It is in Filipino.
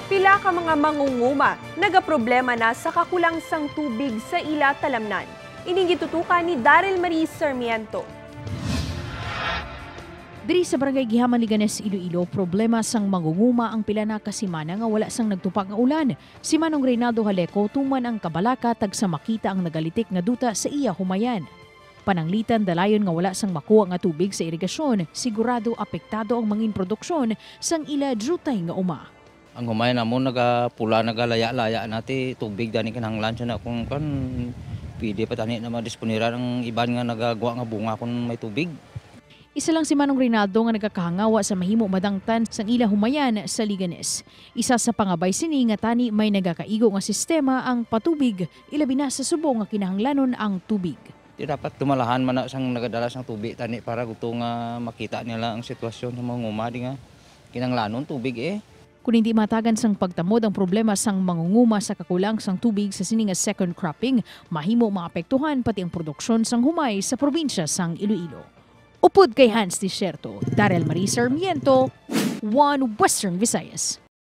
Pila ka mga mangunguma nagaproblema na sa kakulang sang tubig sa ila talamnan. Ining gitutukan ni Daryl Marie Sarmiento. Diri sa barangay Gihaman, Liganes, Iloilo, problema sang mangunguma ang pila na kasimana nga wala sang nagtupak nga ulan. Si Manong Reynaldo Haleco tuman ang kabalaka tag sa makita ang nagalitik nga duta sa iya humayan. Pananglitan dalayon nga wala sang makuha nga tubig sa irigasyon, sigurado apektado ang mangin produksyon sang ila jutay nga uma. Ang humayan namo nagapula nagalaya-laya nati tubig dani kinahanglan siya na kung kan pwede pa tani na madisponera ang iban nga nagagawa nga bunga kung may tubig. Isa lang si Manong Reynaldo nga nagkakahangawa sa mahimo madangtan sang ila humayan sa Liganes. Isa sa pangabay sini nga tani may nagakaigo nga sistema ang patubig, ilabi na sa subo nga kinahanglanon ang tubig. Di dapat tumalahan man na sang nagadala sang tubig tani para gusto nga makita nila ang sitwasyon sa mga nguma di nga kinahanglanon tubig Kung hindi matagan sang pagtamod ang problema sang mangunguma sa kakulang sang tubig sa sining nga second cropping, mahimo maapektuhan pati ang produksyon sang humay sa probinsya sang Iloilo. Upod kay Hans Desierto, Daryl Marie Sarmiento, One Western Visayas.